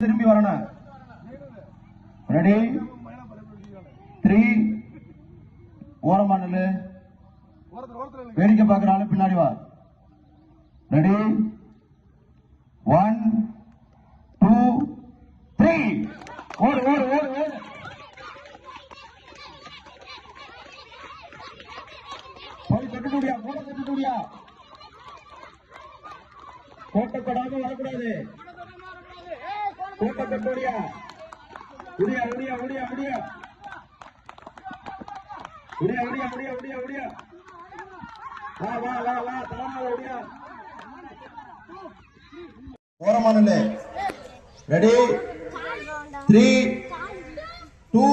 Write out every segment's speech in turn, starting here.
திரும்பி வரணும். ரெடி 3 ஓரமா நில்லு. வேடிக்கை பார்க்கிற ஆளு பின்னாடி வா. ரெடி 1 2 3 ஓடு ஓடு ஓடு ஓடு. போய் கட்டுடியா, போட கட்டுடியா. கோட்டை தொடாம வரக்கூடாது. கோட்டை கட்டுடியா. உடியா உடியா உடியா உடியா உடியா உடியா உடியா உடியா உடியா. வா வா வா வா தரமா உடியா. ஓரமா நில்லு. ரெடி 3 2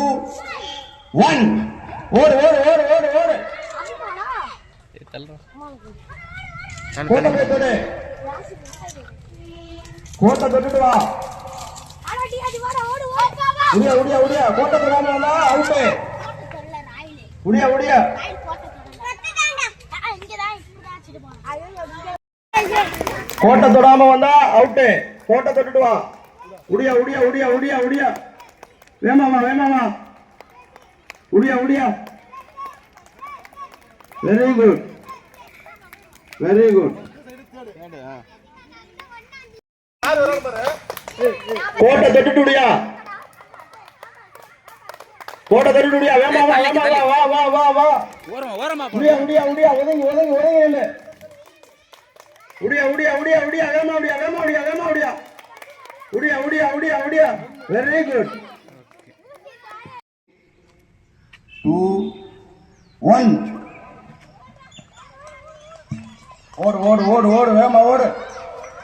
1 ஓடு ஓடு ஓடு ஓடு ஓடு. கோட்டை போய் தொடு. கோட்டை தொட்டுட்டு வா. உடியா உடியா உடியா. கோட்டை தொடாம வந்தா அவுட்டு. உடியா உடியா. கோட்டை தொடாம வந்தா அவுட்டு. கோட்டை தொட்டுட்டு வா. உடியா உடியா உடியா உடியா உடியா. வேமாமா வேமாமா. உடியா உடியா. Very good very good. கோட்டை தொட்டுட்டுடியா. கோட்டை தொட்டுட்டுடியா. வேமாமா வேமாமா வா வா வா வா. ஓரமா ஓரமா. உடியா உடியா உடியா. ஒதுங்கி ஒதுங்கி ஒதுங்கி நில்லு. உடியா உடியா உடியா உடியா. வேமா உடியா வேமா உடியா வேமா உடியா. உடியா உடியா உடியா உடியா. Very good. 2 1 ஓடு ஓடு ஓடு ஓடு. வேமா ஓடு.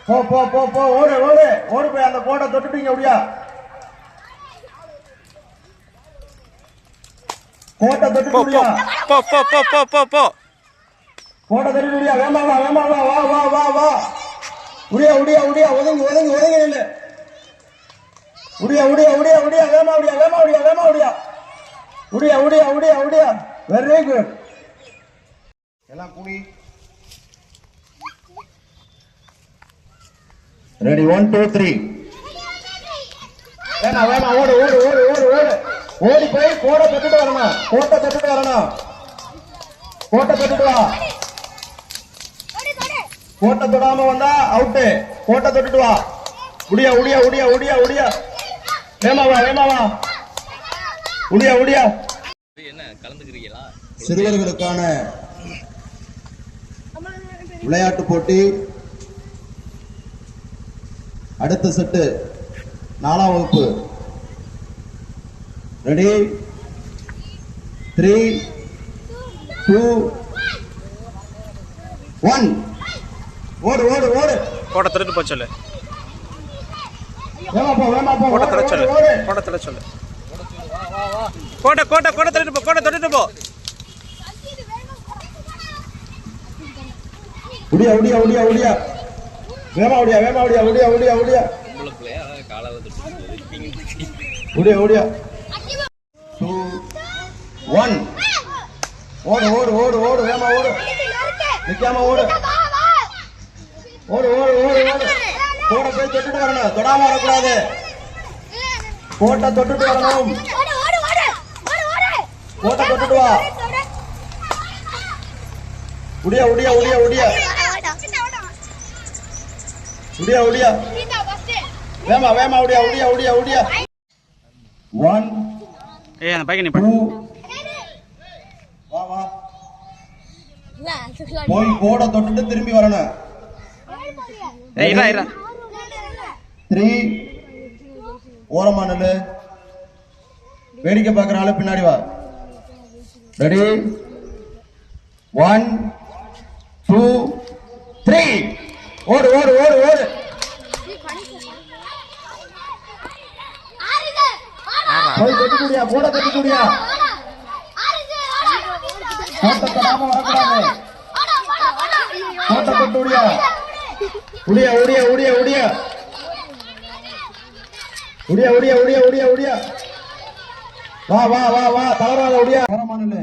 போ போ போ போ ஓடு ஓடு ஓடு. போய் அந்த கோட்டை தொட்டுட்டீங்க. உடியா. கோட்டை தொட்டுட்டுடியா. போ போ போ போ போ போ. கோட்டை தொட்டுட்டுடியா. வேமா வா வேமா வா வா வா வா வா. உடியா உடியா உடியா. ஒதுங்கி ஒதுங்கி ஒதுங்கி நில்லு. உடியா உடியா உடியா உடியா. வேமா உடியா வேமா உடியா வேமா உடியா. உடியா உடியா உடியா உடியா. Very good. எல்லாம் கூடி. ரெடி 1 2 3. வேணா வேணா ஓடு ஓடு ஓடு ஓடு ஓடு. ஓடி போய் கோட்டை தொட்டுட்டு வரணும். கோட்டை தொட்டுட்டு வரணும். கோட்டை தொட்டுட்டு வா. கோட்டை தொடாம வந்தா அவுட்டு. கோட்டை தொட்டுட்டு வா. உடியா உடியா உடியா உடியா உடியா. வேமா வா வேமா வா. உடியா உடியா. என்ன கலந்துக்கிறீங்களா? சிறுவர்களுக்கான விளையாட்டு போட்டி. அடுத்த செட்டு 4ஆம் வகுப்பு. ரெடி 3 2 1 ஓடு ஓடு ஓடு. கோட்டை திறந்து போ சொல்லு. வேமா போ வேமா போ. கோட்டை திற சொல்லு. கோட்டை திற சொல்லு. கோட்டை கோட்டை கோட்டை திறந்து போ. கோட்டை திறந்து போ. உடியா உடியா உடியா உடியா. வேமா உடியா வேமா உடியா உடியா உடியா உடியா. உடியா உடியா. 2 1 ஓடு ஓடு ஓடு ஓடு. வேமா ஓடு. நிக்காம ஓடு. ஓடு ஓடு ஓடு ஓடு. கோட்டை போய் தொட்டுட்டு வரணும். தொடாம வரக்கூடாது. கோட்டை தொட்டுட்டு வரணும். கோட்டை தொட்டுட்டு வா. உடியா உடியா உடியா உடியா உடியா உடியா. வேமா வேமா உடியா உடியா உடியா உடியா. 1 ஏய் அந்த பையன் நீ படு. 2 வா வா. போய் கோட்டை தொட்டுட்டு திரும்பி வரணும். ஏய் இரா இரா. 3 ஓரமா நில்லு. வேடிக்கை பார்க்கிற ஆளு பின்னாடி வா. ரெடி 1 2 3 ஓடு ஓடு ஓடு ஓடு. போய் கட்டுடியா. கோட்டை கட்டுடியா. கோட்டை தொடாம வரக்கூடாது. கோட்டை கட்டுடியா. உடியா உடியா உடியா உடியா உடியா உடியா உடியா உடியா உடியா. வா வா வா வா. தளராத உடியா. ஓரமா நில்லு.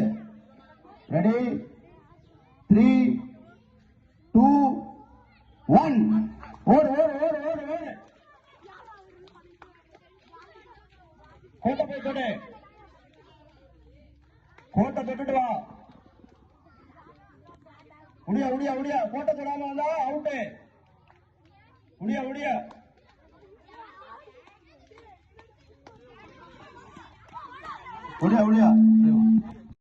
ரெடி 3 2 1 ஓடு ஓடு ஓடு ஓடு ஓடு. கோட்டை போய் தொடு. கோட்டை தொட்டுட்டு வா. உடியா உடியா உடியா. கோட்டை தொடாம வந்தா அவுட்டு. உடியா உடியா. உடியா உடியா.